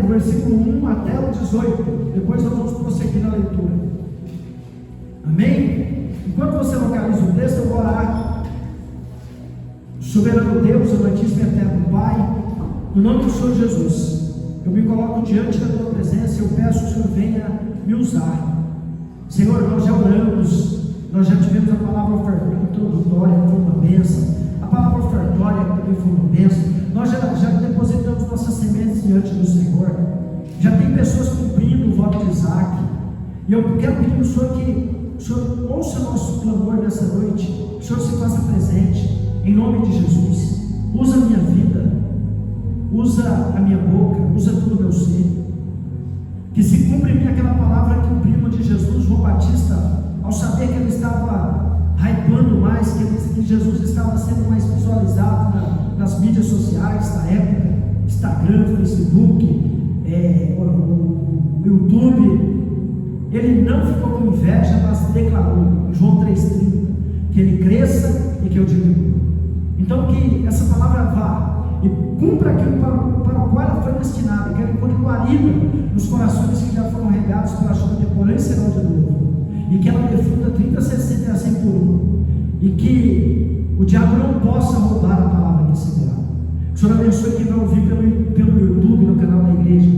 do versículo 1 até o 18. Depois nós vamos prosseguir na leitura. Amém? Enquanto você localiza o texto, eu vou orar. Soberano Deus, amantíssimo e eterno Pai, no nome do Senhor Jesus, eu me coloco diante da tua presença e eu peço que o Senhor venha me usar. Senhor, nós já oramos, nós já tivemos a palavra introdutória, que foi uma bênção, a palavra ofertória, que também foi uma bênção. Nós já depositamos nossas sementes diante do Senhor. Já tem pessoas cumprindo o voto de Isaac. E eu quero pedir ao Senhor que o Senhor ouça nosso clamor nessa noite, que o Senhor se faça presente, em nome de Jesus. Usa a minha vida, usa a minha boca, usa todo o meu ser. Que se cumpra em mim aquela palavra que o primo de Jesus, João Batista, ao saber que ele estava hypando mais, que Jesus estava sendo mais visualizado nas mídias sociais da época, Instagram, Facebook, o YouTube, ele não ficou com inveja, mas declarou em João 3,30 que ele cresça e que eu diminua. Então que essa palavra vá e cumpra aquilo para o qual ela foi destinada, que ela encontre guarida nos corações que já foram regados pela chuva de porã e serão de novo, e que ela dê fruta 30, 60 e a 100 por um, e que o diabo não possa roubar a palavra que se dá. O Senhor abençoe quem vai ouvir pelo YouTube, no canal da igreja,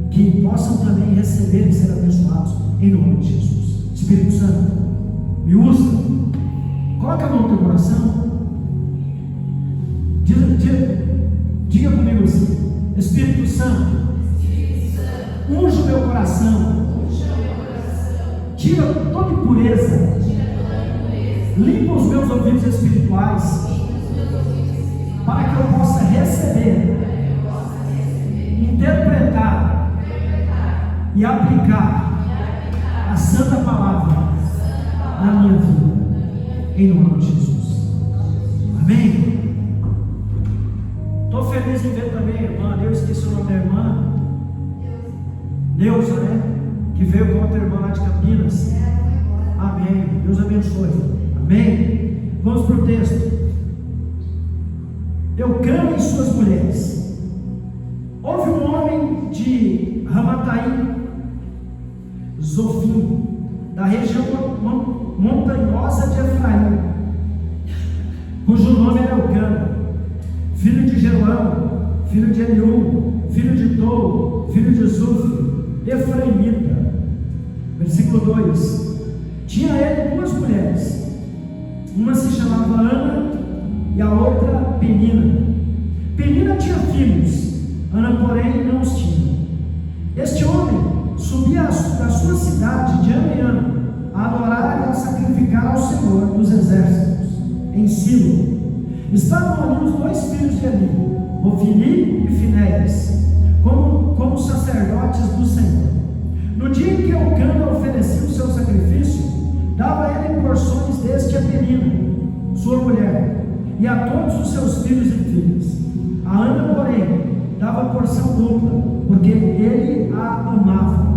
que possam também receber e ser abençoados, em nome de Jesus. Espírito Santo, me usa, coloca a mão no teu coração, diga comigo assim: Espírito Santo, unge o meu coração, tira toda impureza, limpa os meus ouvidos espirituais, para que eu possa receber, interpretar e aplicar a santa palavra na minha vida, em nome de Jesus. Amém? Estou feliz em ver também a irmã, eu esqueci o nome da irmã, Neuza, né? Que veio com outra irmã lá de Campinas. Amém. Deus abençoe. Amém. Vamos para o texto. Eucana e suas mulheres. Houve um homem de Ramataim, Zofim, da região montanhosa de Efraim, cujo nome era Eucana, filho de Jeroão, filho de Eliú, filho de Tou, filho de Zuf, efraimita. Versículo 2: tinha ele duas mulheres, uma se chamava Ana e a outra Penina. Penina tinha filhos, Ana porém não os tinha. Este homem subia da sua cidade de ano em ano a adorar e a sacrificar ao Senhor dos exércitos em Silo. Estavam ali os dois filhos de Eli, Ofni e Finéias, como sacerdotes do Senhor. No dia em que Eucana oferecia o seu sacrifício, dava ele porções deste a Penina, sua mulher, e a todos os seus filhos e filhas. A Ana, porém, dava porção dupla, porque ele a amava.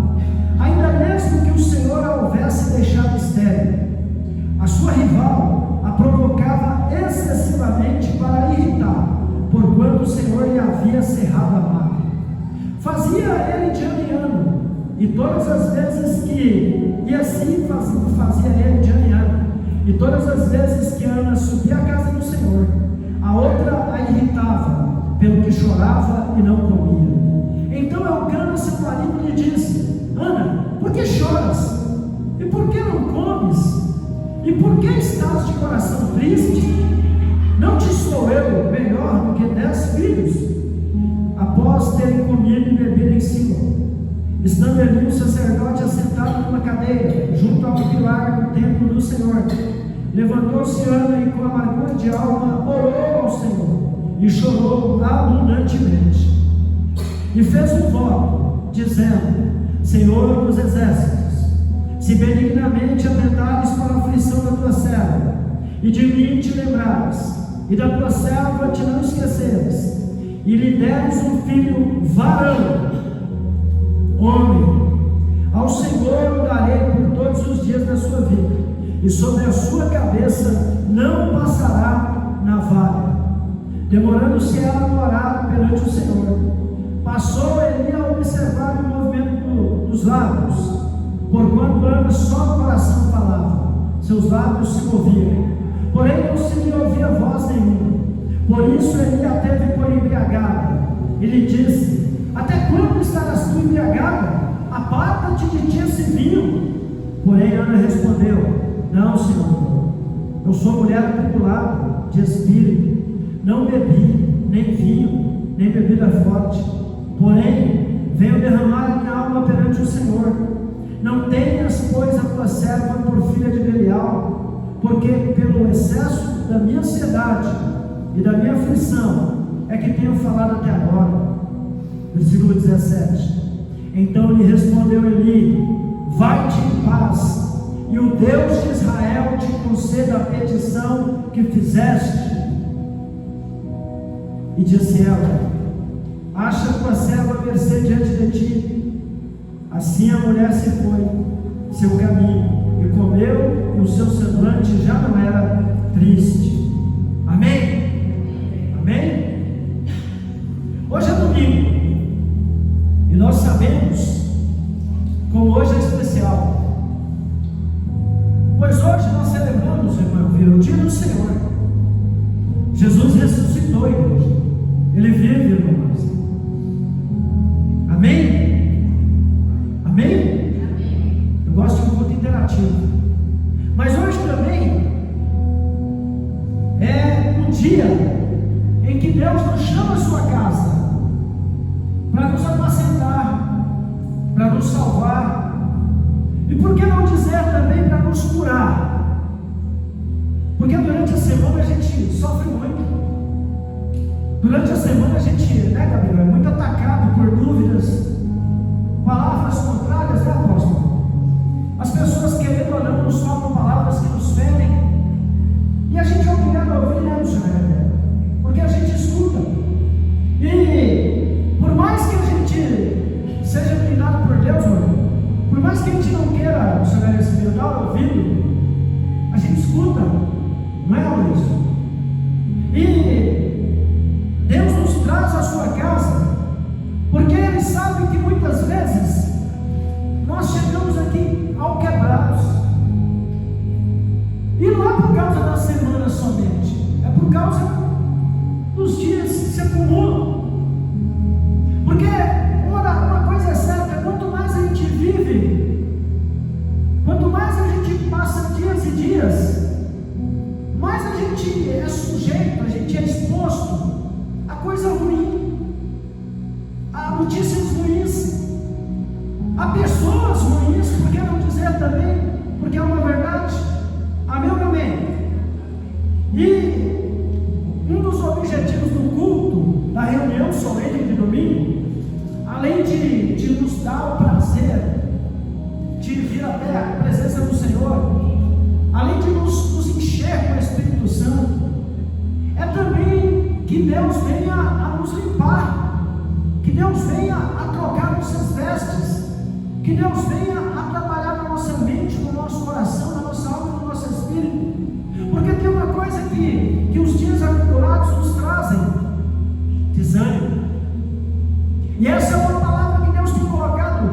Ainda mesmo que o Senhor a houvesse deixado estéril, a sua rival a provocava excessivamente para irritar, porquanto o Senhor lhe havia cerrado a boca. Fazia ele de ano em ano, e todas as vezes que, e assim fazia ele de ano em ano, e todas as vezes que Ana subia à casa do Senhor, a outra a irritava, pelo que chorava e não comia. Então Eucana, seu marido, lhe disse: Ana, por que choras? E por que não comes? E por que estás de coração triste? Não te sou eu melhor do que 10 filhos? Após terem comido e bebido em Silo, estando ali o sacerdote assentado numa cadeira, junto ao pilar do templo do Senhor, levantou-se Ana e com amargura de alma orou ao Senhor e chorou abundantemente. E fez um voto, dizendo: Senhor dos exércitos, se benignamente atentares para a aflição da tua serva, e de mim te lembrares, e da tua serva te não esqueceres, e lhe deres um filho varão, homem, ao Senhor o darei por todos os dias da sua vida, e sobre a sua cabeça não passará navalha. Demorando-se ela a orar perante o Senhor, Passou Eli a observar o movimento dos lábios, porquanto ambos só o coração falava, seus lábios se moviam, porém não se lhe ouvia voz nenhuma. Por isso Eli a teve por embriagada, e lhe disse: até quando estarás tu embriagada? Aparta-te de ti esse vinho. Porém Ana respondeu: não, Senhor, eu sou mulher atribulada de espírito, não bebi nem vinho, nem bebida forte, porém venho derramar a minha alma perante o Senhor. Não tenhas, pois, a tua serva por filha de Belial, porque pelo excesso da minha ansiedade e da minha aflição é que tenho falado até agora. Versículo 17. Então lhe respondeu Eli: vai-te em paz, e o Deus de Israel te conceda a petição que fizeste. E disse ela: acha tua serva mercê diante de ti. Assim a mulher se foi seu caminho, e comeu, e o seu semblante já não era triste. Amém? Amém? Hoje é domingo, e nós sabemos como hoje é especial, pois hoje nós celebramos, irmão, o dia do Senhor. Jesus ressuscitou, igreja. Ele vive, irmãos. Amém? Amém? Eu gosto de um culto interativo. Mas hoje também é um dia em que Deus nos chama à sua casa para nos apacentar, para nos salvar, e por que não dizer também para nos curar? Porque durante a semana a gente sofre muito. Durante a semana a gente, né, Gabriel, é muito atacado por dúvidas, palavras contrárias, né, apóstolo? As pessoas, querendo ou não, nos falam palavras que nos ferem, e a gente é obrigado a ouvir, né, Senhor? Porque a gente escuta, e por mais que a gente seja blindado por Deus, por mais que a gente não queira, o Senhor, esse verdade ouvido, a gente escuta, não é isso? E Deus nos traz à sua casa, porque Ele sabe que muitas vezes nós chegamos aqui ao quebrados, e não é por causa da semana somente, é por causa dos dias que se acumulam. Porque uma coisa é certa: quanto mais a gente vive, quanto mais a gente passa dias e dias, mais a gente é sujeito, a gente é exposto a coisa ruim, a notícias ruins, a pessoas ruins, por que não dizer também, porque é uma verdade. Amém ou amém? E um dos objetivos do culto, da reunião solene de domingo, além de nos dar o prazer de vir até a presença do Senhor, além de nos encher com o Espírito Santo, é também que Deus venha a nos limpar, que Deus venha a trocar nossas vestes, que Deus venha a trabalhar na nossa mente, no nosso coração, na nossa alma, no nosso espírito. Porque tem uma coisa que os dias atribulados nos trazem: desânimo. E essa é uma palavra que Deus tem colocado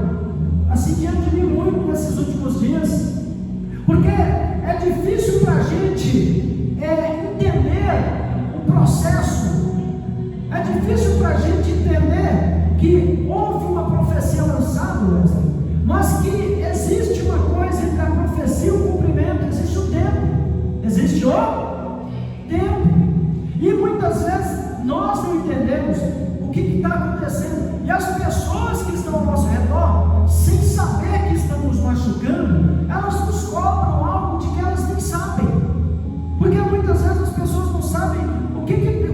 assim diante de mim muito nesses últimos dias, porque é difícil para a gente entender o processo, é difícil para a gente entender que houve uma profecia lançada, Wesley, mas que existe uma coisa entre a profecia e o cumprimento: existe o tempo, existe o tempo, e muitas vezes nós não entendemos o que está acontecendo, e as pessoas que estão ao nosso redor, sem saber que estão nos machucando, elas nos cobram algo de que elas nem sabem, porque muitas vezes as pessoas não sabem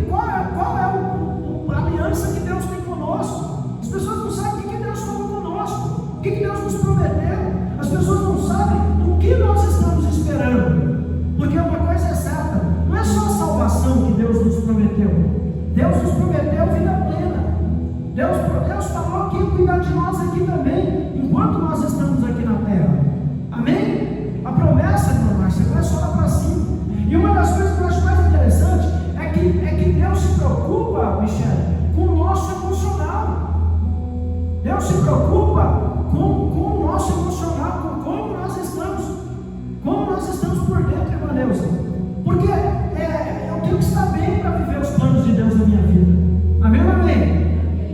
qual é a aliança que Deus tem conosco. As pessoas não sabem o que Deus falou conosco, o que Deus nos prometeu. As pessoas não sabem o que nós estamos esperando, porque uma coisa é certa: não é só a salvação que Deus nos prometeu. Deus nos prometeu vida plena. Deus falou que ia cuidar de nós aqui também, enquanto nós estamos aqui na terra. Amém? A promessa, irmã Márcia, não é só lá para cima. E uma das coisas que eu acho mais interessante é que Deus se preocupa, Michele, com o nosso emocional. Deus se preocupa com o nosso emocional, com como nós estamos por dentro, irmã Neuza. Porque eu tenho que estar bem para viver os planos de Deus na minha vida. Amém ou amém?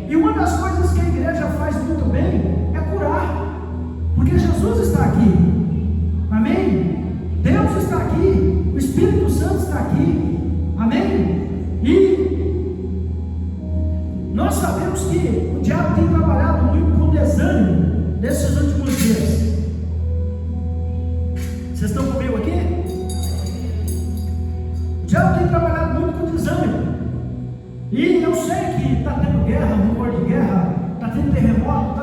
E uma das coisas que a igreja faz muito bem é curar, porque Jesus está aqui. Amém? Deus está aqui, o Espírito Santo está aqui. Amém? E nós sabemos que o diabo tem trabalhado muito com desânimo nesses últimos dias. Vocês estão comigo aqui? O diabo tem trabalhado muito com desânimo. E eu sei que está tendo guerra, rumor de guerra, está tendo terremoto,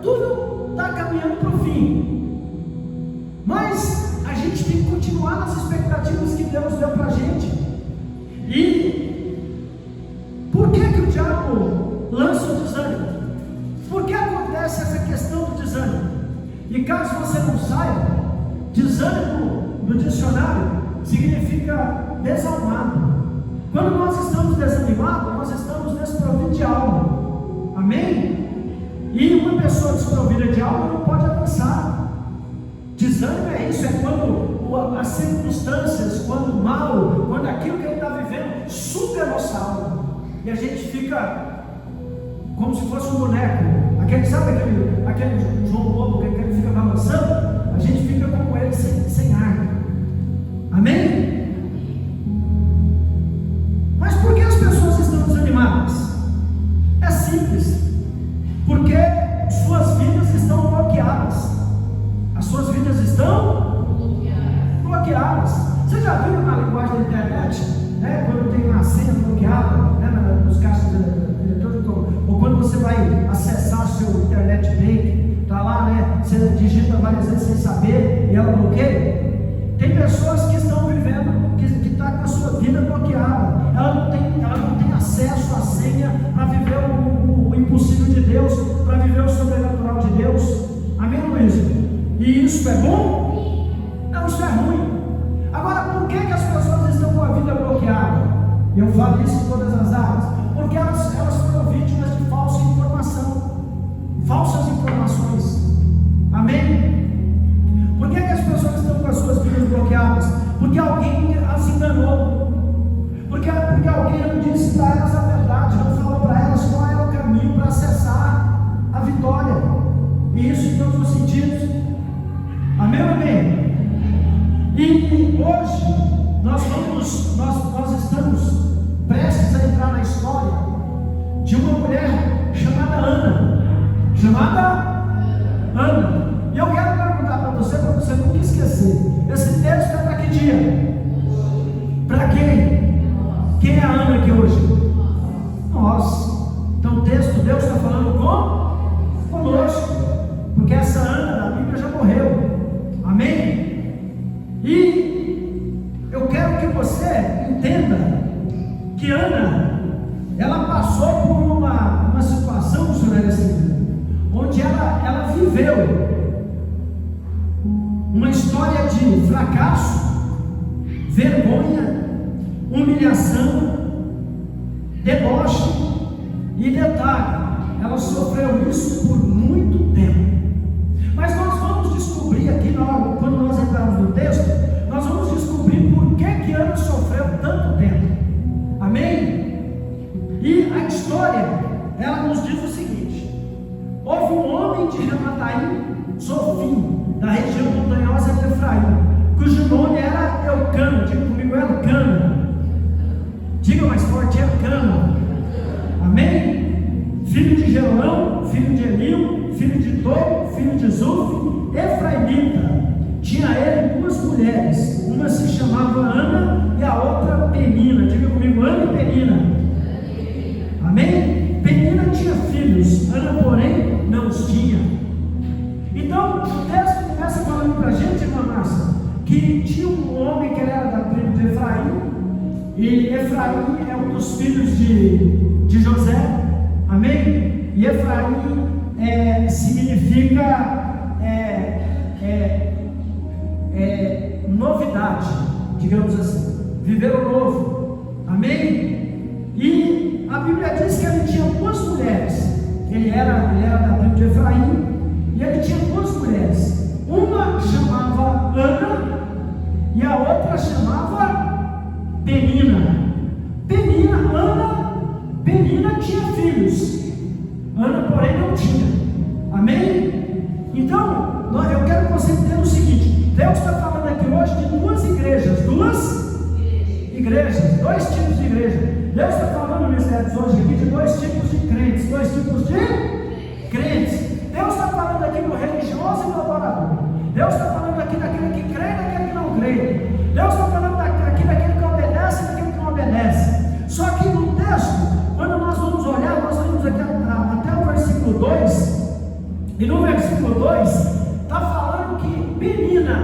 tudo está caminhando para o fim. Mas a gente tem que continuar nas expectativas que Deus deu para a gente. E por que o diabo lança o desânimo? Por que acontece essa questão do desânimo? E caso você não saiba, desânimo no dicionário significa desalmado. Quando nós estamos desanimados, nós estamos desprovidos de alma. Amém? E uma pessoa desprovida de alma não pode avançar. Desânimo é isso, é quando as circunstâncias, quando o mal, quando aquilo que ele está vivendo suga a nossa alma. E a gente fica como se fosse um boneco. Sabe aquele João Bobo que ele fica balançando? A gente fica como ele sem ar. Amém? Mas por que as pessoas estão desanimadas? É simples. Porque suas vidas estão bloqueadas. As suas vidas estão bloqueadas. Você já viu na linguagem da internet, né, quando tem uma senha bloqueada, né, nos caixas eletrônicos, ou quando você vai acessar seu internet bank, está lá, né, você digita várias vezes sem saber e ela bloqueia? Tem pessoas que estão vivendo, que está com a sua vida bloqueada. Ela não tem acesso à senha para viver o impossível de Deus, para viver o sobrenatural de Deus. Amém, Luiz? E isso é bom? Não, isso é ruim. Agora, por que as pessoas estão com a vida bloqueada? Eu falo isso em todas as áreas. Porque elas foram vítimas de falsa informação, falsas informações. Amém? Por que as pessoas estão com as suas vidas bloqueadas? Porque alguém as enganou. Porque alguém não disse para elas a verdade, não falou para elas qual era o caminho para acessar a vitória. E isso em todos os sentidos. Amém ou amém? E hoje nós estamos prestes a entrar na história de uma mulher chamada Ana. E eu quero perguntar para você nunca esquecer. Esse texto é para que dia? Para quem? Quem é a Ana aqui hoje? Nós. Então o texto, Deus está falando conosco. Porque essa Ana da Bíblia já morreu. Amém? E eu quero que você entenda que Ana, ela passou por uma situação, onde ela viveu uma história de fracasso, vergonha, humilhação, deboche e detalhe, ela sofreu isso por muito tempo. Mas nós vamos descobrir aqui, quando nós entrarmos no texto, nós vamos descobrir por que Ana sofreu tanto tempo. Amém? E a história, ela nos diz o seguinte: houve um homem de Ramataim, Zofim, da região montanhosa de Efraim, cujo nome era Elcana. Diga comigo, Elcana. Diga mais forte, Elcana. Amém? Filho de Jeroão, filho de Eliu, filho de Tob, filho de Zuf, Efraimita. Tinha ele duas mulheres, uma se chamava Ana e a outra Penina. Diga comigo, Ana e Penina. Amém? Penina tinha filhos, Ana porém não os tinha. Então o texto começa falando para a gente, irmã Márcia, que tinha um homem que era da tribo de Efraim, e Efraim é um dos filhos de José. Amém? E Efraim significa novidade, digamos assim, viver o novo. Amém? E a Bíblia diz que ele tinha duas mulheres, ele era da tribo de Efraim, e ele tinha duas mulheres. Uma chamava Ana e a outra chamava Penina. Penina tinha filhos, Ana, porém, não tinha. Amém? Então, eu quero que você entenda o seguinte: Deus está falando aqui hoje de duas igrejas, dois tipos de igreja. Deus está falando no Ministério hoje aqui de dois tipos de crentes, Deus está falando aqui do religioso e do adorador. Deus está falando aqui daquele que crê e daquele que não crê. Deus está falando aqui daquele que obedece e daquele que não obedece. Só que no texto, quando nós vamos olhar, nós vamos aqui até o versículo 2, e no versículo 2 está falando que Penina,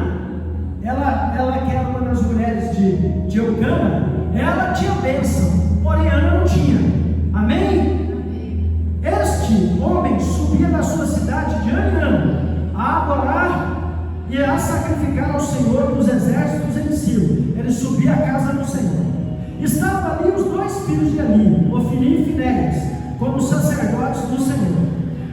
ela que era uma das mulheres de Eucana, ela tinha bênção, porém Ana não tinha. Amém? Este homem subia da sua cidade de ano em ano a adorar e a sacrificar ao Senhor dos exércitos em Silo. Ele subia à casa do Senhor. Estavam ali os dois filhos de Eli, Ofni e Finéias, como sacerdotes do Senhor.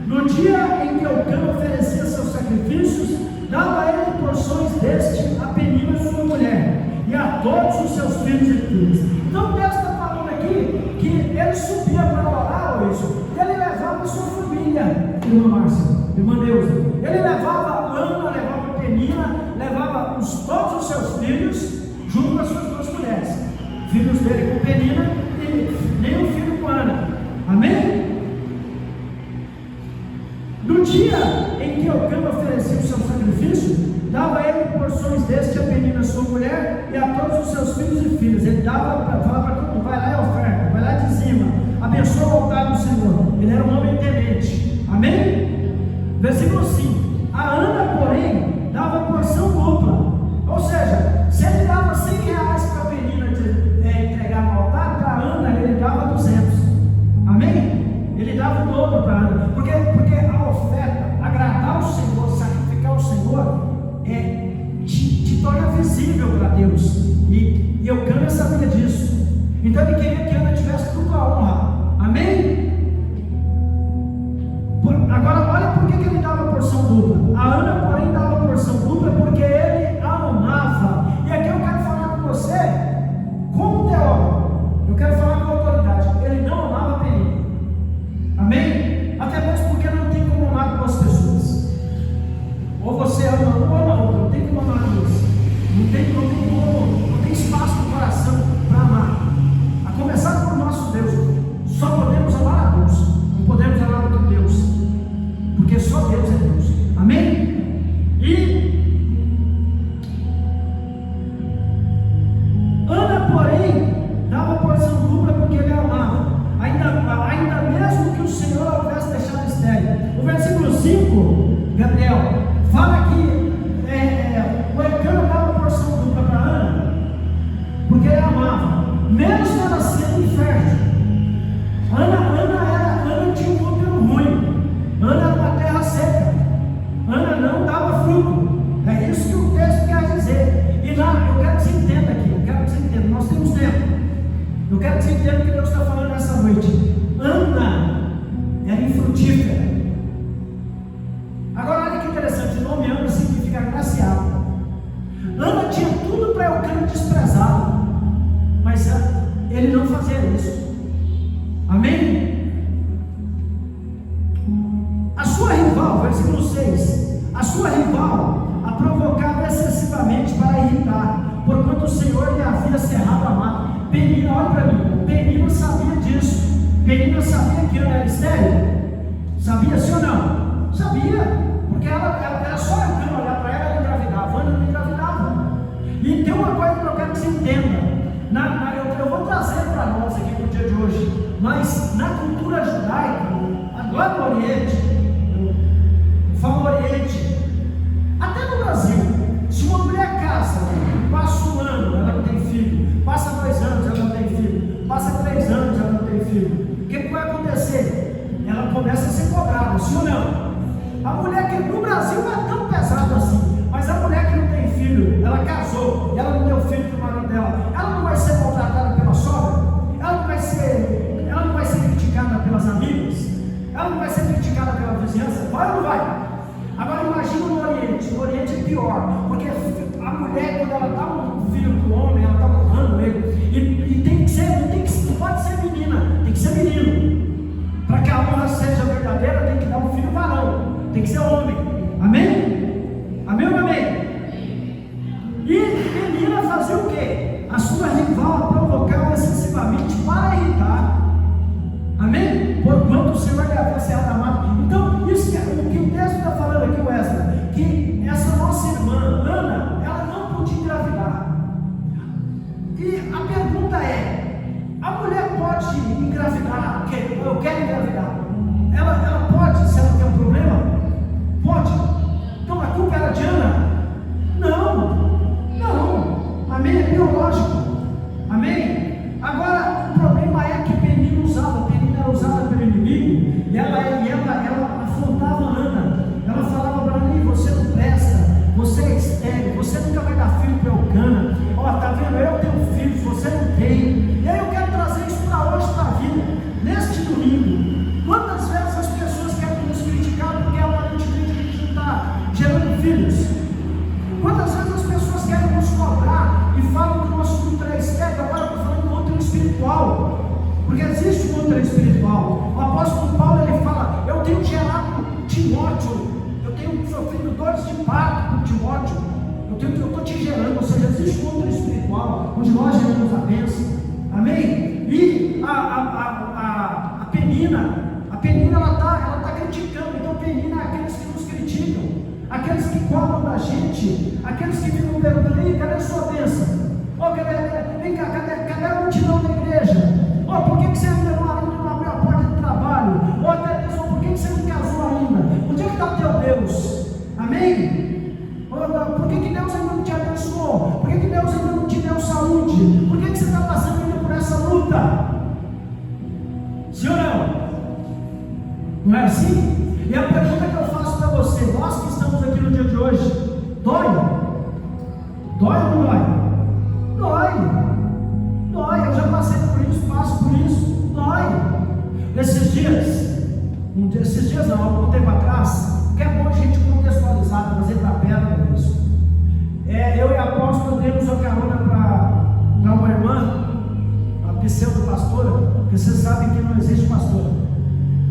No dia em que Eucana oferecia seus sacrifícios, dava a ele porções deste a Penina, sua mulher, e a todos os seus filhos e filhas. Então Deus está falando aqui que ele subia para orar, e ele levava a sua família, irmã Márcia, irmã Neuza. Ele levava Ana, levava Penina, levava todos os seus filhos, junto com as suas duas mulheres. Filhos dele com Penina e nenhum filho com Ana. Amém? No dia em que Eucana oferecia o seu sacrifício, dava a ele porções deste a Penina, sua mulher, e a todos os seus filhos e filhas. Ele falava para todo mundo: vai lá e oferta, vai lá de cima, abençoa o altar do Senhor. Ele era um homem temente. Amém? Versículo 5: a Ana, porém, dava porção dupla. Ou seja, se ele dava 100 reais para a Penina entregar no altar, para a Ana ele dava 200. Amém? Ele dava o dobro para a Ana, porque a oferta, agradar o Senhor, sacrificar o Senhor, te torna visível para Deus. E Eucana sabia disso. Então ele queria que Ana tivesse dupla honra. Amém? Agora olha por que ele dava porção dupla. A Ana, porém, dava porção dupla porque ele a amava. E aqui eu quero falar com você como teólogo, eu quero falar com autoridade. Ele não amava a Penina. Amém? Até mesmo porque não tem como amar duas pessoas. Ou você ama uma ou ama outra. Não tem como amar duas. Não tem espaço no coração para amar. A começar por nosso Deus. Só podemos amar a Deus. Não podemos amar outro Deus. Porque só Deus é Deus. Amém? E Ana, porém, dava porção dupla porque ele amava, ainda mesmo que o Senhor a houvesse deixado estéril. O versículo 5, Gabriel, fala que o Eucana dava porção dupla para Ana porque ele amava, mesmo ela sendo infértil. Ana tinha um útero ruim, Ana era uma terra seca, Ana não dava fruto. É isso que o texto quer dizer. E lá, eu quero que você entenda aqui, nós temos tempo. Eu quero que você entenda o que Deus está falando nessa noite. Ana era infrutífera. Agora olha que interessante, o nome Ana significa agraciado. Ana tinha tudo para Eucana desprezá-lo, mas ele não fazia isso. Amém? A sua rival, versículo 6, a sua rival a provocava excessivamente para irritar, porquanto o Senhor lhe havia cerrado a mão. Penina, olha para mim, Penina sabia disso. Penina sabia que Ana era estéril? Sabia, sim ou não? Sabia, porque ela era só Eucana olhar para ela engravidava, Ana não engravidava. E tem uma coisa que eu quero que você entenda. Eu vou trazer para nós aqui no dia de hoje, mas na cultura judaica, lá no Oriente, falo Oriente, até no Brasil, se uma mulher casa, passa um ano, ela não tem filho, passa 2 anos, ela não tem filho, passa 3 anos, ela não tem filho, o que vai acontecer? Ela começa a ser cobrada, sim ou não? A mulher que no Brasil não é tão pesado assim, mas a mulher que não tem filho, ela casou, ela não deu filho para o marido dela, ela não vai ser maltratada pela sogra, ela não vai ser criticada pelas amigas, ela não vai ser imagina no Oriente é pior, porque a mulher, quando ela dá um filho para o homem, ela está honrando ele, e tem que ser, não pode ser menina, tem que ser menino, para que a honra seja verdadeira, tem que dar um filho varão, tem que ser homem, amém? Amém ou amém? E menina fazia o quê? A sua rival a provocava excessivamente para irritar, amém? Porquanto o Senhor lhe havia cerrado a mão. Então, isso o que o texto está falando aqui, Wesley, que essa nossa irmã, Ana, ela não podia engravidar. E a pergunta é: a mulher pode engravidar? Eu quero engravidar. Ela pode, se ela tem um problema? Pode. Então a culpa era de Ana? Não. Amém? É biológico. Amém? Agora, o problema é que Penina era usada pelo inimigo, e ela afrontava Ana. Ela falava para mim: você não presta, você é estéril, você nunca vai dar filho para Eucana. Ó, tá vendo? Eu tenho filhos, você não tem. E aí eu quero trazer isso para hoje, para a vida, neste domingo. Quantas vezes as pessoas querem nos criticar porque aparentemente a gente não está gerando filhos? Quantas vezes as pessoas querem nos cobrar e falam que o nosso útero é estéril? Agora eu estou falando do útero espiritual, porque existe um útero espiritual. O apóstolo Paulo, ele fala: eu tenho gerado Timóteo, eu tenho sofrido dores de parto com Timóteo, eu estou te gerando. Ou seja, existe um útero espiritual onde nós geramos a bênção, amém? E a Penina ela está criticando. Então Penina é aqueles que nos criticam, aqueles que cobram da gente, aqueles que ficam perguntando: ei, cadê a sua bênção? Vem cá, cadê a multidão da igreja? Por que você ainda não abriu a porta do trabalho? Por que você não casou ainda? Onde é que está o teu Deus? Amém? Por que Deus ainda não te abençoou? Por que Deus ainda não te deu saúde? Por que você está passando ainda por essa luta? Sim ou não? Não é assim? E a pergunta que eu faço para você: nós que estamos aqui no dia de hoje, dói? Dói ou não dói? Dói, eu já passei por isso, passo por isso, dói. Esses dias não, algum tempo atrás, que é bom a gente contextualizar, trazer para perto isso. Eu e a apóstola demos a carona para uma irmã, a pseudo-pastora, porque vocês sabem que não existe pastora,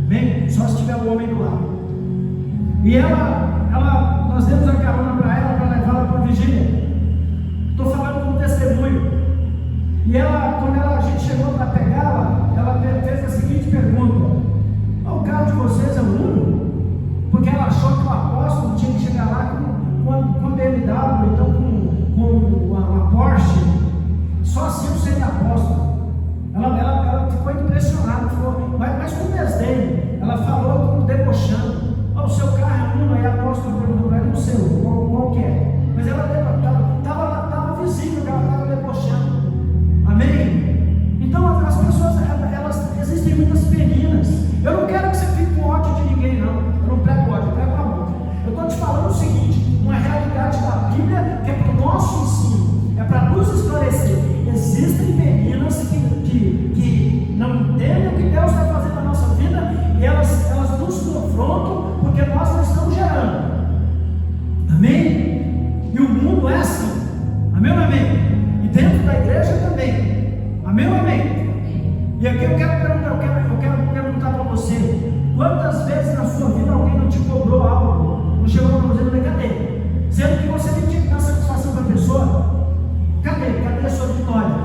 bem, só se tiver o homem do lado. E nós demos a carona para ela, para levá-la para a vigília. Estou falando como testemunho. E quando a gente chegou para pegá-la, ela fez a seguinte pergunta: o carro de vocês é o Uno? Porque ela achou que o apóstolo tinha que chegar lá com BMW, então com uma Porsche. Só assim eu seria apóstolo. Ela ficou impressionada, mas com desdém. Ela falou como debochando: o seu carro é Uno? Aí a apóstolo perguntou para ele: o seu, qual que é? Mas ela estava visível que ela estava debochando. Amém? Então as pessoas, existem muitas peninas. Eu não quero que você fique com ódio de ninguém, não. Eu não prego ódio, eu prego amor. Eu estou te falando o seguinte: uma realidade da Bíblia que é para o nosso ensino, é para nos esclarecer. Existem meninas que não entendem o que Deus está fazendo na nossa vida, e elas nos confrontam porque nós não estamos gerando. Amém? E o mundo é assim. Amém ou amém? E dentro da igreja também. Amém ou amém? E aqui eu quero perguntar para você: quantas vezes na sua vida alguém não te cobrou algo, não chegou para você e cadê? Sendo que você nem tinha que dar satisfação para a pessoa. Cadê a sua vitória?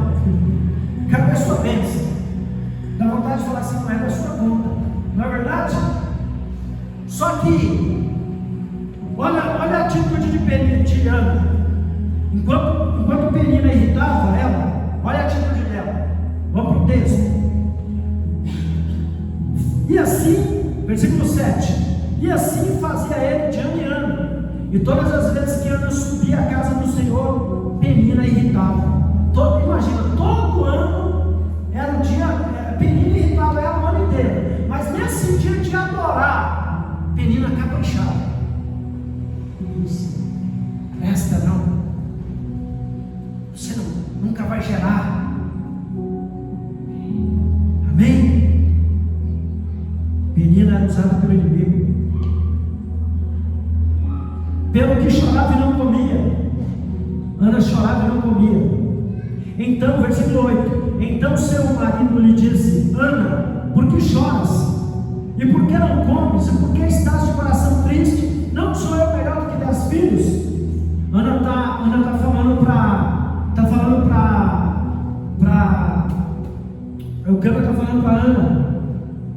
Cadê a sua bênção? Dá vontade de falar assim: não é da sua conta, não é verdade? Só que olha a atitude de Ana. Enquanto Penina irritava ela, olha a atitude dela. Vamos para o texto. E assim, versículo 7: e assim fazia ele de ano em ano, e todas as vezes que Ana subia à casa do Senhor, Penina irritava. Imagina, todo ano era um dia, Penina irritava ela o ano inteiro, mas nesse dia de adorar, Penina caprichava. Presta não, você nunca vai gerar. Amém? Penina era usada pelo inimigo. pelo que chorava e não comia. Ana chorava e não comia. Então, versículo 8: então seu marido lhe disse: Ana, por que choras? E por que não comes? E por que estás de coração triste? Não sou eu melhor do que 10 filhos? Ana está falando o Cana está falando para Ana: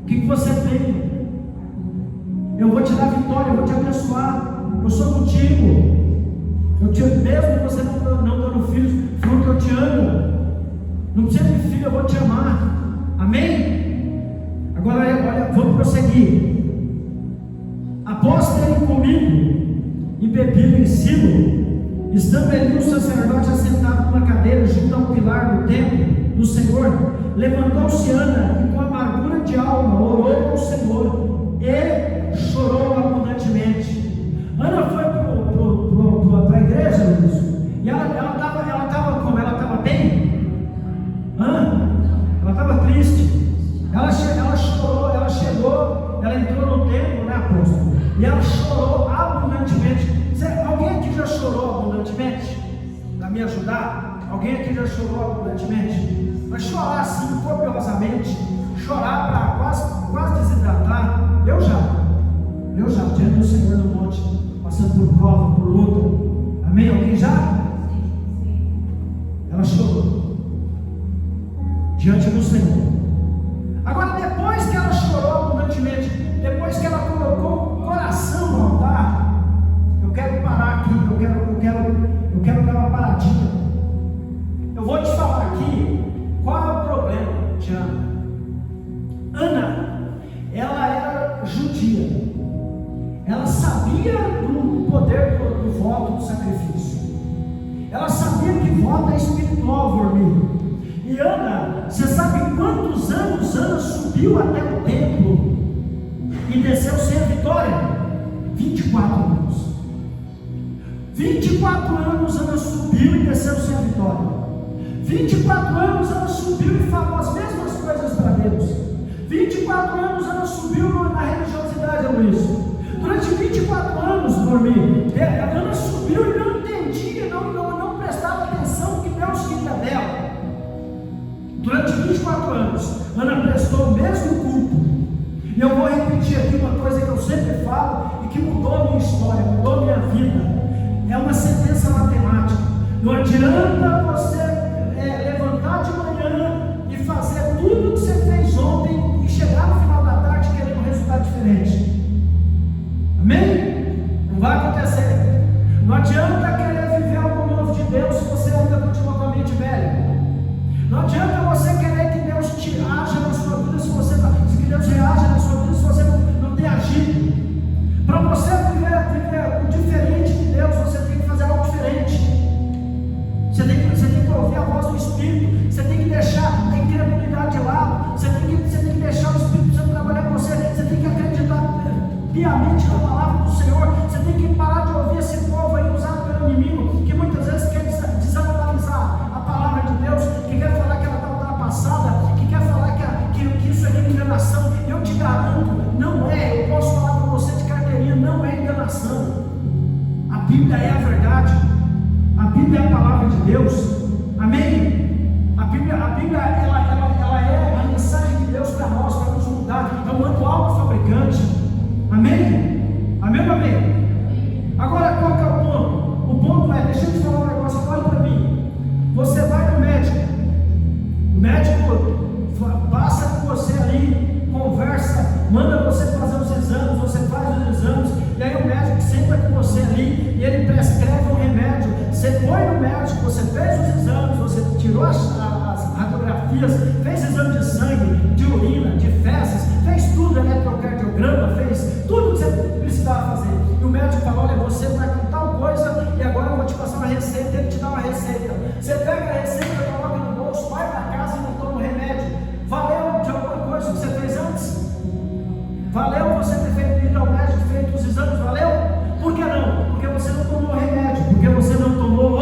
o que você tem? Eu vou te dar vitória, eu vou te abençoar, eu sou contigo, eu te amo, mesmo que você não dando filhos, fruto eu te amo, não precisa de filho, eu vou te amar, amém? Agora olha, vamos prosseguir. Após terem comido e bebido em Silo, estando ali o sacerdote assentado numa cadeira junto ao pilar do templo do Senhor, levantou-se Ana e com amargura de alma orou ao Senhor e chorou abundantemente. Ana foi para a igreja, Luiz, e ela estava como? Ela estava bem? Ela estava triste. Ela chorou, ela chegou, ela entrou no templo, né, apóstolo? E ela chorou abundantemente. Alguém aqui já chorou abundantemente? Para me ajudar? Alguém aqui já chorou abundantemente? Mas chorar assim, copiosamente, chorar para quase desidratar. Eu já, diante do Senhor no monte, passando por prova, por luta. Amém? Alguém já? Ela chorou diante do Senhor. Agora, depois que ela chorou abundantemente, depois que ela colocou o coração no altar, eu quero parar aqui, eu quero dar uma paradinha. Eu vou te falar aqui qual é o problema de Ana. Ana, ela era judia, ela sabia do poder do voto, do sacrifício, ela sabia que voto é espiritual, Vormir. E Ana, você sabe quantos anos Ana subiu até o templo e desceu sem a vitória? 24 anos. 24 anos Ana subiu e desceu sem a vitória. 24 anos Ana subiu e falou as mesmas coisas para Deus. 24 anos Ana subiu na religiosidade, Luiz. Durante 24 anos, Vormir, Ana subiu e não entendia, não prestava atenção no que Deus queria dela. Durante 24 anos, Ana prestou o mesmo culto. E eu vou repetir aqui uma coisa que eu sempre falo e que mudou a minha história, mudou a minha vida. É uma sentença matemática. Não adianta você levantar de manhã e fazer tudo que você fez ontem e chegar no final da tarde querendo um resultado diferente. Amém? Não vai acontecer. Não adianta querer viver algo novo de Deus se você ainda continua com a mente velha. Não adianta você querer que Deus te haja na sua vida se Deus reaja na sua vida se você não tem agido. Para você viver o diferente de Deus, você tem que fazer algo diferente. Você tem que ouvir a voz do Espírito. Você tem que deixar a incredulidade de lado. Você tem que deixar o Espírito Santo trabalhar com você. Você tem que acreditar piamente na palavra do Senhor. Você tem que parar de ouvir esse povo aí usado pelo inimigo, que muitas vezes quer desatualizar a palavra de Deus, que quer falar que ela está ultrapassada, que quer falar que isso é enganação. Eu te garanto, não é. Eu posso falar para você de carteirinha, não é enganação. A Bíblia é a verdade. A Bíblia é a palavra de Deus. Amém? A Bíblia ela é a mensagem de Deus para nós, para nos mudar. É um manual do fabricante. Amém? Amém ou amém? Agora, qual que é o ponto? O ponto é, deixa eu te falar um negócio, olha para mim. Você vai no médico, o médico passa com você ali, conversa, manda você fazer os exames, você faz os exames, e aí o médico senta com você ali, e ele prescreve um remédio. Você foi no médico, você fez os exames, você tirou as radiografias, fez exame de sangue, de urina, de fezes, fez tudo, eletrocardiograma, fez tudo que você precisava fazer. E o médico fala: olha, você está com tal coisa, e agora eu vou te passar uma receita, ele te dá uma receita. Você pega a receita, coloca no bolso, vai para casa e não toma o remédio. Valeu de alguma coisa que você fez antes? Valeu você ter ido ao médico, feito os exames? Valeu? Por que não? Porque você não tomou o remédio. Porque você não tomou o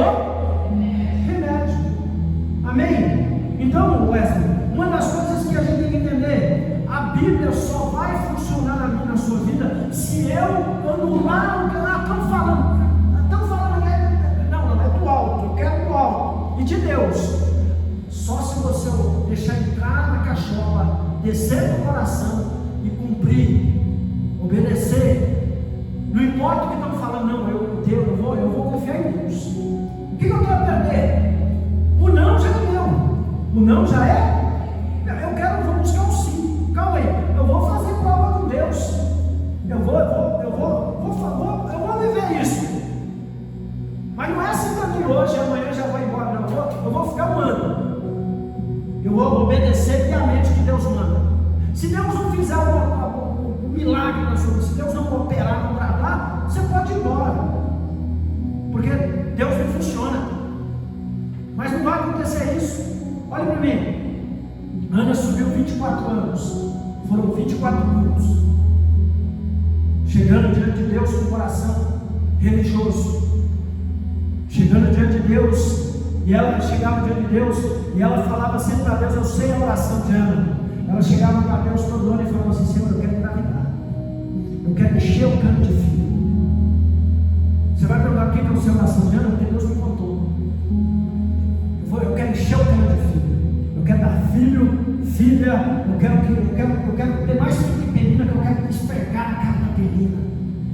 remédio. Amém? Então, Wesley, uma das coisas que a gente tem que entender: a Bíblia só vai funcionar na sua vida se eu anular o que ela está falando. e de Deus. Só se você deixar entrar na cachola, descer no coração e cumprir, obedecer. Não importa o que estão falando, não, eu vou confiar em Deus. O que eu quero perder? O não já é meu. O não já é? Vou buscar um sim. Calma aí, eu vou fazer prova com Deus. Eu vou viver isso. Mas não é assim para mim hoje, amanhã já vou embora. Não, eu vou ficar um ano. Eu vou obedecer piamente o que Deus manda. Se Deus não fizer um milagre na sua vida, se Deus não operar, não tratar, você pode ir embora. Porque Deus não funciona. Mas não vai acontecer isso. Olha para mim. Ana subiu 24 anos. Foram 24 cultos. Chegando diante de Deus com o coração religioso. Chegando diante de Deus. E ela chegava diante de Deus. E ela falava sempre para Deus. Eu sei a oração de Ana. Ela chegava para Deus todo ano e falava assim: Senhor, eu quero engravidar. Eu quero encher o cano de filho. Você vai perguntar o que é o seu oração de Ana? Porque Deus me contou. Eu quero encher o cano de filho. Eu quero dar filho, filha. Eu quero ter mais filho que Penina, que eu quero despertar a cara da Penina.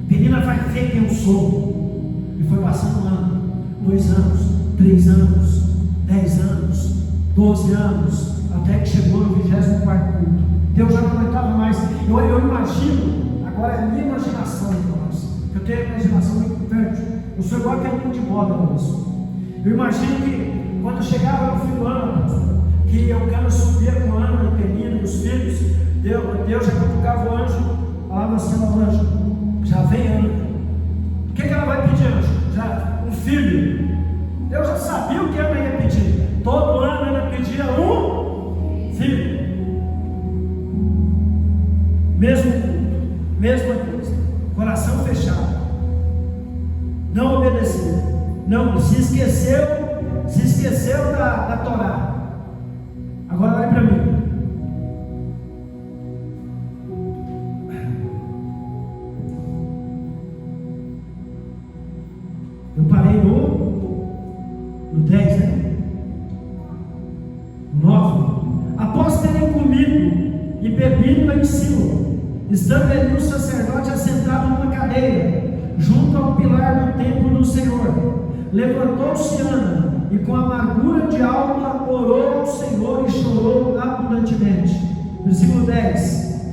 Penina vai ver quem eu sou. E foi passando um ano, 2 anos, 3 anos, 10 anos, 12 anos, até que chegou no 24º culto. Deus já não aguentava mais. Eu imagino, agora é a minha imaginação, irmãos. Eu tenho a imaginação muito fértil. Eu sou igual aquele de bola, irmãos. Eu imagino que quando chegava no fim do ano, que eu quero subir com Ana e Penina e os filhos, Deus já cutucava o anjo, falava assim ao anjo: já vem Ana. O que ela vai pedir, anjo? Já um filho. Deus já sabia o que Ana ia pedir. Todo ano ela pedia um filho. Mesmo culto, mesma coisa, coração fechado, não obedeceu, não se esqueceu da Torá. Agora olhe para mim. Eu parei no 10, né? No 9. Após terem comido e bebido em Silo, estando ali o sacerdote assentado numa cadeira, junto ao pilar do templo do Senhor, levantou-se Ana e com amargura de alma orou ao Senhor e chorou abundantemente. Versículo 10,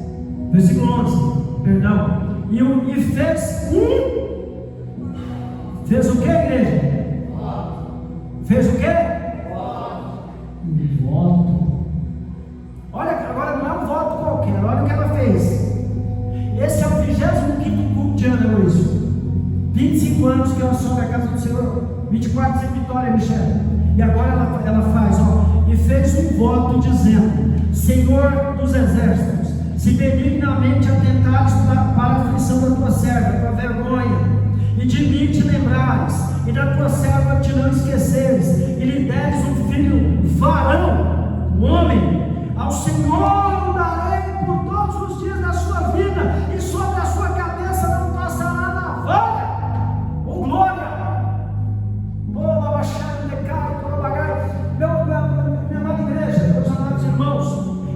versículo 11, perdão. E fez o que, igreja? Fez o que? Um voto. Olha, agora não é um voto qualquer, olha o que ela fez. Esse é o 25º culto de Ana, Luiz. 25 anos que ela sobe a casa do Senhor. 24 sem vitória, Michel. E agora ela faz, e fez um voto dizendo: Senhor dos exércitos, se benignamente atentares para a aflição da tua serva, para a vergonha, e de mim te lembrares, e da tua serva te não esqueceres, e lhe deres um filho varão, um homem, ao Senhor o darei por todos os dias da sua vida, e sobre a sua cabeça não passará navalha. Oh glória! Minha amada igreja, meus amados irmãos,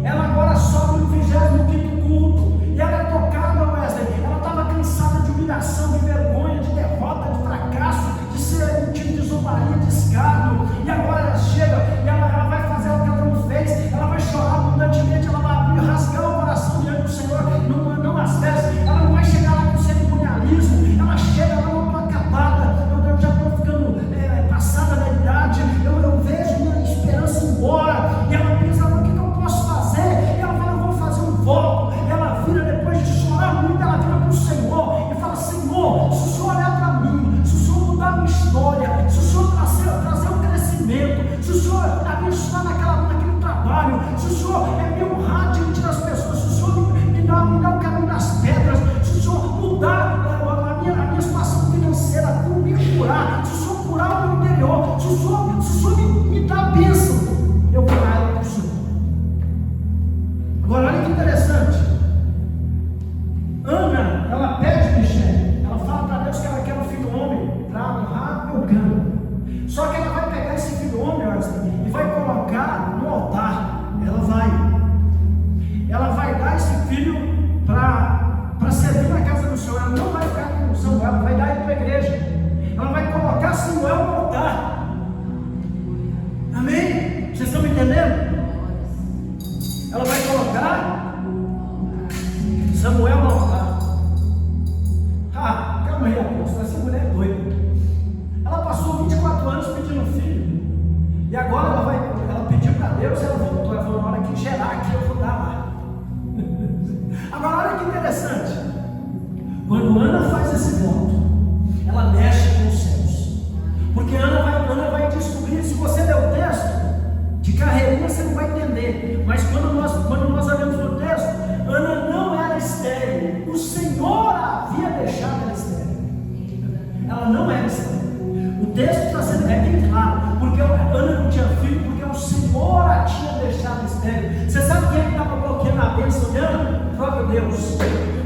ela agora sobe no 25º culto, e ela é tocada, Wesley. Ela estava cansada de humilhação, de vergonha, de derrota, de fracasso, de ser motivo de zombaria, de escárnio, e agora ela chega, e ela vai fazer o que ela não fez, ela vai chorar abundantemente, ela vai abrir, rasgar o coração diante do Senhor, não às vezes, ela não vai chegar lá com cerimonialismo, ela chega lá numa acabada. Eu já estou ficando passada da idade, eu vejo minha esperança embora, e ela pensa: o que eu posso fazer? E ela fala: eu vou fazer um voto. Ela vira, depois de chorar muito, ela vira para o Senhor e fala: Senhor, se o Senhor olhar para mim, se o Senhor mudar a minha história, se o Senhor trazer um crescimento, se o Senhor abençoar naquele trabalho, se o Senhor me honrar diante das pessoas, se o Senhor me dá o caminho das pedras, se o Senhor mudar a minha situação financeira, como me curar, se o Senhor curar o meu interior, se o Senhor me dá a bênção, eu vou dar ela para o Senhor. Agora olha que interessante. Ana, ela pede Michel, ela fala para Deus que ela quer um filho homem para honrar meu cano. Só que ela vai pegar esse filho homem, fazer esse voto, ela mexe com os céus. Porque Ana vai descobrir, se você ler o texto, de carreirinha você não vai entender. Mas quando nós olhamos no texto, Ana não era estéril. O Senhor havia deixado ela estéril. Ela não era estéril. O texto está sendo bem claro, porque Ana não tinha filho, porque o Senhor a tinha deixado estéril. Você sabe quem estava bloqueando a bênção de Ana? O próprio Deus.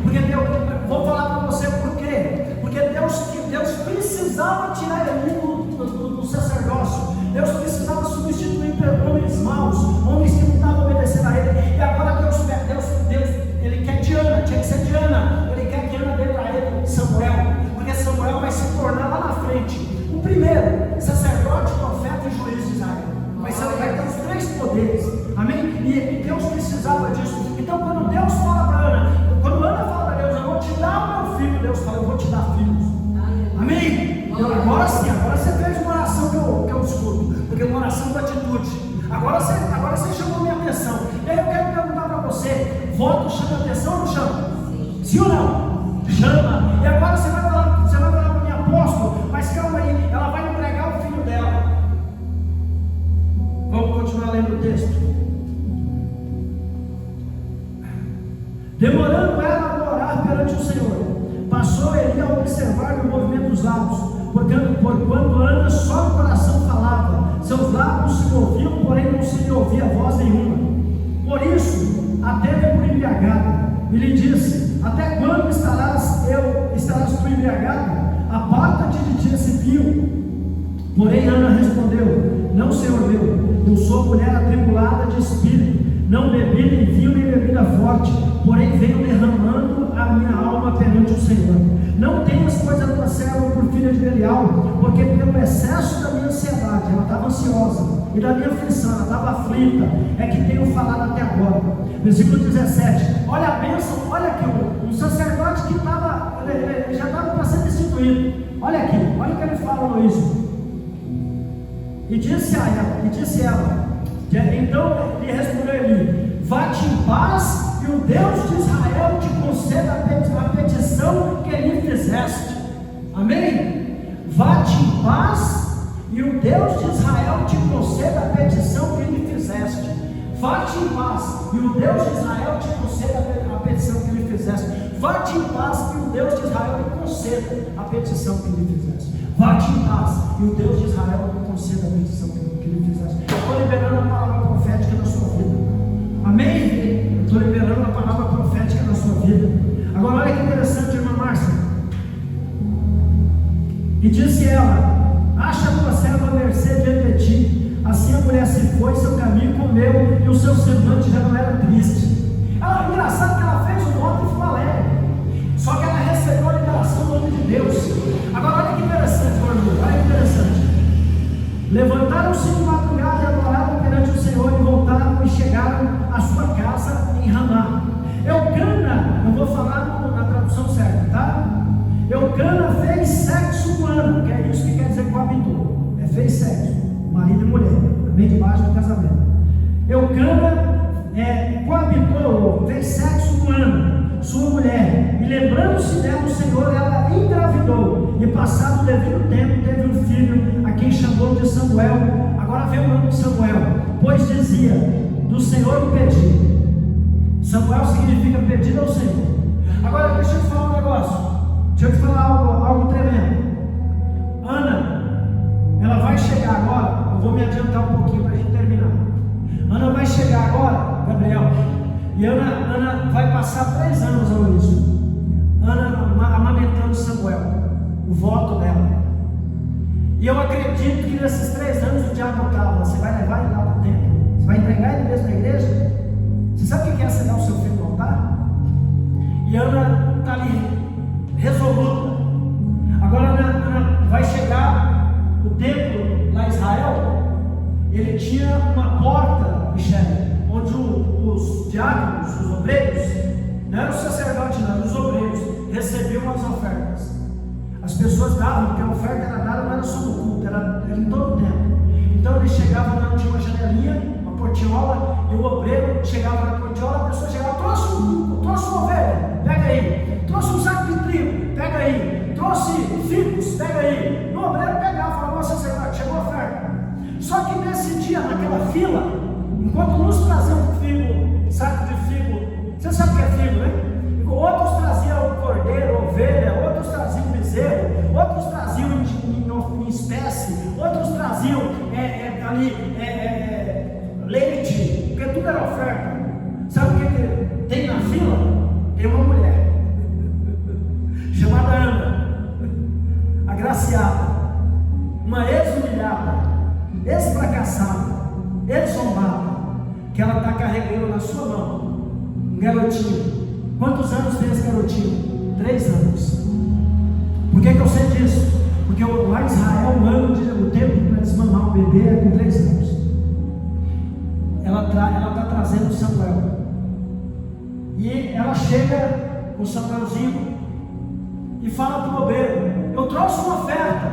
Porque Deus, vou falar para você por quê. Porque Deus precisava tirar ele do sacerdócio. Deus precisava substituir homens maus, homens que não estavam obedecendo a ele. E agora Deus, ele quer Diana, tinha que ser Diana. Ele quer que Ana dê para ele Samuel, porque Samuel vai se tornar lá na frente o primeiro sacerdote, profeta e juiz de Israel. Vai ter os três poderes, amém? E Deus precisava disso. Então quando Deus fala para Ana, quando Ana fala para Deus, eu vou te dar o meu filho, Deus fala, eu vou te dar filhos, amém? Então, agora sim, agora você fez uma oração que eu escuto, porque é uma oração de atitude. Agora você chamou minha atenção. E aí eu quero perguntar para você, voto chama atenção ou não chama? Sim ou não? Chama. E agora você vai falar para mim, apóstolo, mas calma aí, ela vai entregar o filho dela. Vamos continuar lendo o texto. Demorando ela a orar perante o Senhor, passou ele a observar o movimento dos lábios, porquanto Ana só no coração falava, seus lábios se moviam, porém não se lhe ouvia voz nenhuma. Por isso, a teve por embriagada, e lhe disse, até quando estarás tu embriagada? Aparta-te de ti esse vinho. Porém Ana respondeu, não, Senhor meu, eu sou mulher atribulada de espírito, não bebi nem vinho nem bebida forte, porém venho derramando a minha alma perante o Senhor. Não tenhas, pois, a tua serva por filha de Belial, porque pelo excesso da minha ansiedade, ela estava ansiosa, e da minha aflição, ela estava aflita, é que tenho falado até agora. Versículo 17, olha a bênção, olha aqui, um sacerdote que já estava para ser destituído. Olha aqui, olha o que ele fala, Luís. E disse ela, então ele respondeu ele, vá-te em paz, e o Deus de Israel te conceda a petição que lhe fizeste. Amém? Vá-te em paz, e o Deus de Israel te conceda a petição que lhe fizeste. Vá-te em paz, e o Deus de Israel te conceda a petição que lhe fizeste. Vá-te em paz, e o Deus de Israel te conceda a petição que lhe fizeste. Vá-te em paz, e o Deus de Israel te conceda a petição que lhe fizeste. Eu estou liberando a palavra profética na sua vida. Amém? Estou liberando a palavra profética na sua vida. Agora olha que interessante, irmã Márcia. E disse ela, acha a tua serva a mercê diante de ti. Assim a mulher se foi, seu caminho comeu, e o seu semblante já não era triste. Engraçado que ela fez o voto e ficou alegre. Só que ela recebeu a liberação do nome de Deus. Agora olha que interessante, meu irmão, olha que interessante. Levantaram-se de madrugada e adoraram perante o Senhor, e voltaram e chegaram à sua casa em Ramá. Eucana, eu vou falar na tradução certa, tá? Eucana fez sexo com Ana, que é isso que quer dizer coabitou. Fez sexo, marido e mulher, também debaixo do casamento. Eucana coabitou, fez sexo com Ana, sua mulher, e lembrando-se dela o Senhor, ela engravidou, e passado o devido tempo teve um filho, a quem chamou de Samuel. Agora vem o nome de Samuel, pois dizia, do Senhor me pedi. Samuel significa pedido ao Senhor. Agora deixa eu te falar um negócio, deixa eu te falar algo tremendo. Ana, ela vai chegar agora, eu vou me adiantar um pouquinho para a gente terminar. Ana vai chegar agora, Gabriel, e Ana vai passar 3 anos ao início. Ana amamentando Samuel, o voto dela. E eu acredito que nesses 3 anos o diabo estava, você vai levar ele lá para o templo? Você vai entregar ele mesmo na igreja? Você sabe o que é acender o seu filho no altar? E Ana está ali, resoluta. Agora Ana vai chegar o templo lá em Israel. Ele tinha uma porta, Michele, onde os diáconos, os obreiros, não eram os sacerdotes, não, eram os obreiros, recebiam as ofertas. As pessoas davam, porque a oferta era dada, não era só no culto, era em todo o tempo. Então ele chegava lá, tinha uma janelinha, uma portiola, e o obreiro chegava na portiola, a pessoa chegava, trouxe uma ovelha, pega aí, trouxe um saco de trigo, pega aí, filhos, pega aí. E o obreiro pegava e falava: sacerdote, chegou a oferta. Só que nesse dia, naquela fila, enquanto uns traziam figo, saco de figo, você sabe o que é figo, né? Outros traziam cordeiro, ovelha, outros traziam bezerro, outros traziam em espécie, outros traziam leite, porque tudo era oferta. Sabe o que tem na fila? Tem uma mulher chamada Ana, agraciada, uma ex-humilhada, ex-fracassada, ex-zombada, que ela está carregando na sua mão um garotinho. Quantos anos tem esse garotinho? 3 anos. Por que eu sei disso? Porque lá em Israel, o tempo para desmamar um bebê é com 3 anos. Ela está trazendo Samuel. E ela chega com o Samuelzinho e fala para o obreiro: eu trouxe uma oferta.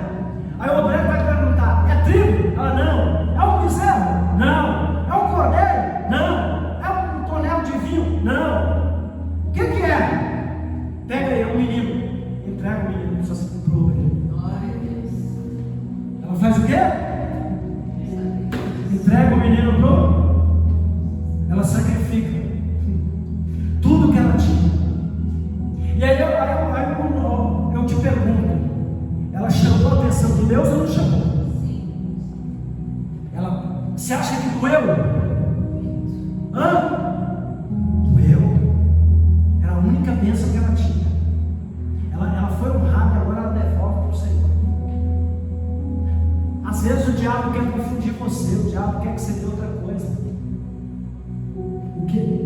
Aí o obreiro vai perguntar: é trigo? Ela: não. É um bezerro? Não. É um cordeiro? Não. É um tonel de vinho? Não. O que é? Pega aí, é um menino. Entrega o menino para o obreiro. Ela faz o quê? Entrega o menino para. Ela sacrifica tudo que ela tinha. E aí eu te pergunto: ela chamou a atenção de Deus ou não chamou? Ela, você acha que doeu? Doeu. Era a única bênção que ela tinha. Ela foi honrada e agora ela devolve para o Senhor. Às vezes o diabo quer confundir você, o diabo quer que você dê outra coisa.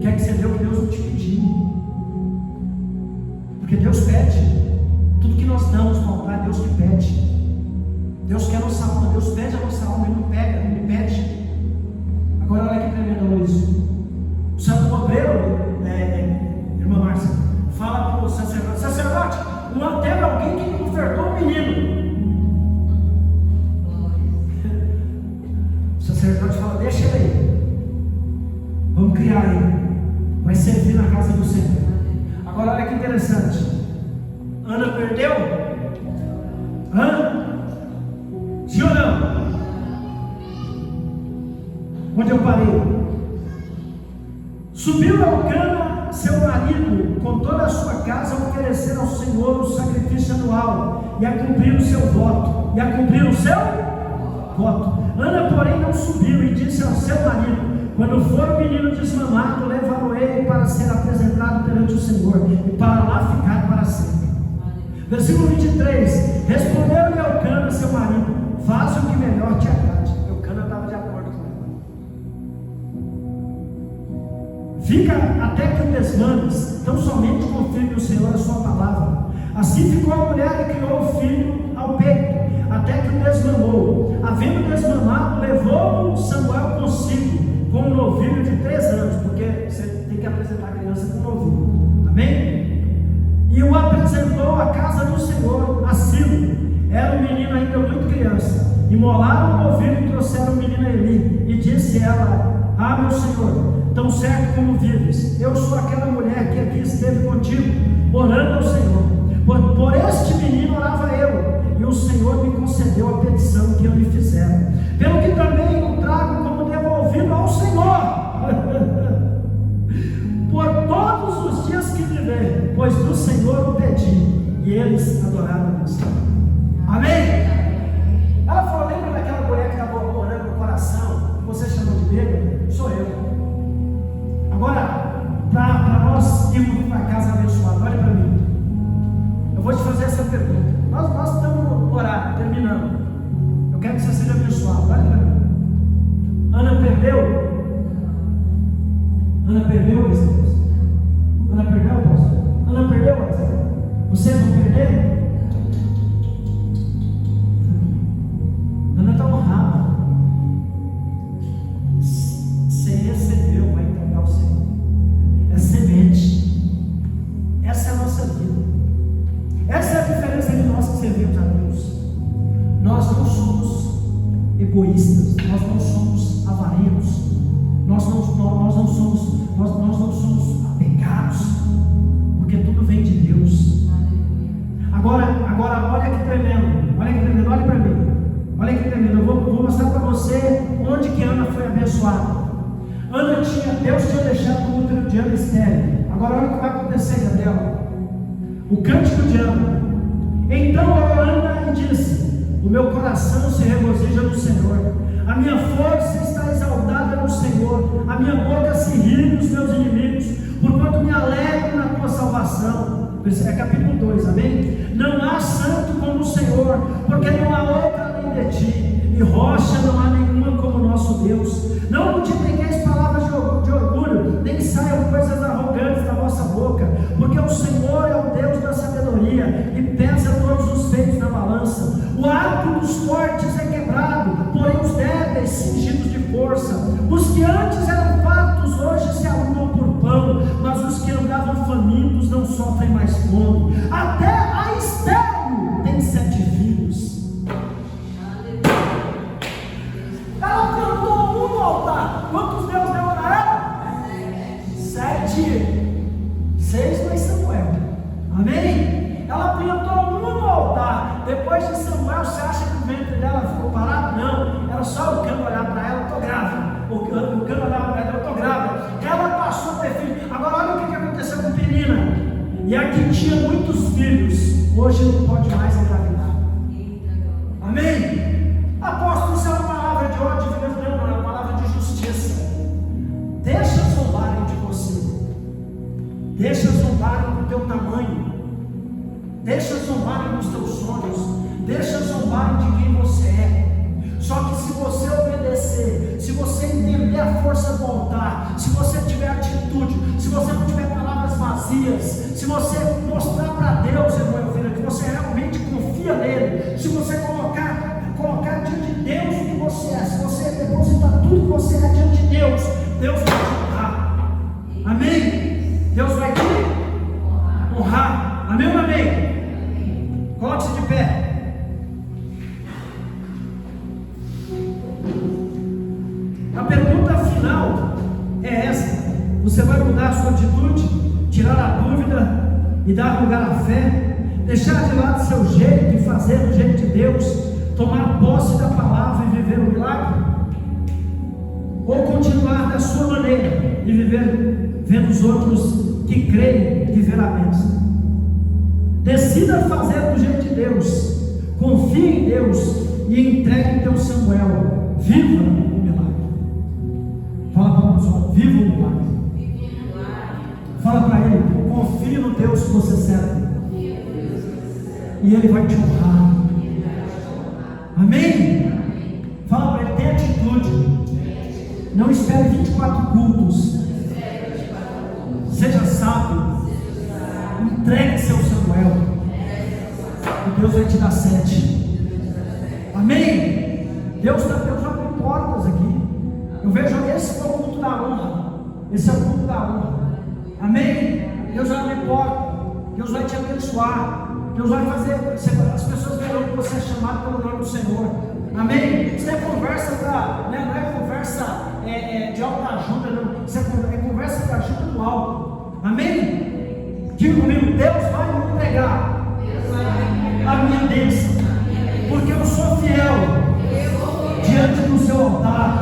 Quer que você dê o que Deus não te pediu. Porque Deus pede. Tudo que nós damos no altar, Deus que pede. Deus quer a nossa alma, Deus pede a nossa alma, Ele não pega, Ele pede. Agora olha que tremendo isso. O santo obreiro, irmã Márcia, fala para o sacerdote: sacerdote, teve alguém que ofertou o menino. O sacerdote fala: deixa ele aí. Vamos criar ele. Vai servir na casa do Senhor. Agora olha que interessante. Ana perdeu? Sim ou não? Onde eu parei? Subiu Elcana, seu marido, com toda a sua casa, a oferecer ao Senhor o sacrifício anual e a cumprir o seu voto. Ana, porém, não subiu e disse ao seu marido: quando for o menino desmamado, levá-lo-ei para ser apresentado perante o Senhor e para lá ficar para sempre. Versículo 23: respondeu-lhe Elcana, seu marido: faz o que melhor te agrade. Elcana estava de acordo com ela. Fica até que o desmames, então somente confirme o Senhor a sua palavra. Assim ficou a mulher e criou o filho ao peito, até que o desmamou. Havendo desmamado, levou Samuel consigo, com um novilho de 3 anos, porque você tem que apresentar a criança com um novilho. Amém? E o apresentou à casa do Senhor, a Silo. Era um menino ainda muito criança. Imolaram o novilho e trouxeram o menino a Eli. E disse ela: meu Senhor, tão certo como vives, eu sou aquela mulher que aqui esteve contigo, orando ao Senhor. Por este menino orava eu, e o Senhor me concedeu a petição que eu lhe fizera. Pelo que também o trago como devolvido ao Senhor, por todos os dias que viver, pois do Senhor o pedi, e eles adoraram a Deus. Amém? Ela falou: lembra daquela mulher que estava orando no coração, que você chamou de bêbado? Sou eu. Agora, para nós irmos para casa abençoada, olha para mim. Eu vou te fazer essa pergunta. Nós estamos orando, terminando. Eu quero que você seja abençoado. Olha para mim. Ana perdeu, meus irmãos. Ana perdeu, apóstolo? Ana perdeu, apóstolo? Vocês vão perder? Ana está honrada. Você recebeu, vai entregar ao Senhor. É semente. Essa é a nossa vida. Essa é a diferença de nós que servimos a Deus. Nós não somos egoístas, nós não somos avarentos, nós não somos apegados, porque tudo vem de Deus. Agora olha que tremendo. abençoada. Deus tinha deixado o útero de Ana estéril. Agora olha o que vai acontecer, Gabriel. O cântico de Ana. Então orou Ana e disse: o meu coração se regozija no Senhor, a minha força está exaltada no Senhor, a minha boca se ri dos meus inimigos, porquanto me alegro na tua salvação. É capítulo 2, amém? Não há santo como o Senhor, porque não há outra além de ti, e rocha não há nenhuma como o nosso Deus. Não multipliqueis palavras de orgulho, nem saiam coisas arrogantes da vossa boca, porque o Senhor é o Deus da sabedoria, e pesa todos os feitos na balança. O arco dos fortes é quebrado, porém os débeis cingidos de força. Os que antes eram fartos hoje se arrumam por pão, mas os que andavam famintos não sofrem mais fome. Até a estéril tem 7 filhos. Ela plantou um no altar. Quantos Deus deu para ela? 7. 6 foi Samuel. Amém? Ela plantou um no altar. Depois de Samuel, você acha que o ventre dela ficou parado? Não. Era só o cano olhar para ela: estou grávida. O cano olhava para ela: eu estou grávida. Ela passou a ter filho. Agora olha o que aconteceu com a menina. E a que tinha muitos filhos, hoje não pode mais engravidar. Amém? Apóstolo, isso é uma palavra de ódio, não, é uma palavra de justiça. Deixa zombarem de você. Deixa zombarem do teu tamanho. Deixa zombarem dos teus sonhos. Deixa zombarem de quem você é. Só que se você obedecer, se você entender a força do altar, se você tiver atitude, se você não tiver palavras vazias, se você mostrar para Deus, irmão e filha, que você realmente confia nele, se você colocar diante de Deus o que você é, se você depositar tudo que você é diante de Deus, Deus vai te honrar. Amém? Deus vai te honrar. Amém ou amém? Coloque-se de pé. A pergunta final é essa: você vai mudar a sua atitude, tirar a dúvida e dar lugar à fé, deixar de lado seu jeito e fazer do jeito de Deus, tomar posse da palavra e viver o milagre? Ou continuar da sua maneira e viver vendo os outros que creem viver a bênção? Decida fazer do jeito de Deus, confie em Deus e entregue teu Samuel. Viva o milagre. Fala para o pessoal: viva o milagre. Fala para ele: confie no Deus que você serve, e Ele vai te honrar. Amém? Fala para ele: tenha atitude. Não espere 24 cultos. Seja sábio. Entregue seu Samuel, e Deus vai te dar 7. Amém? Deus abre portas aqui. Eu vejo esse é o culto da honra. Esse é o culto da honra. Amém? Deus vai abrir porta. Deus vai te abençoar. Deus vai fazer. As pessoas verão que você é chamado pelo nome do Senhor. Amém? Isso não é conversa não é conversa de alta ajuda, não. Isso é conversa de ajuda do alto. Amém? Diga comigo: Deus vai me entregar a minha bênção, porque eu sou fiel diante do seu altar.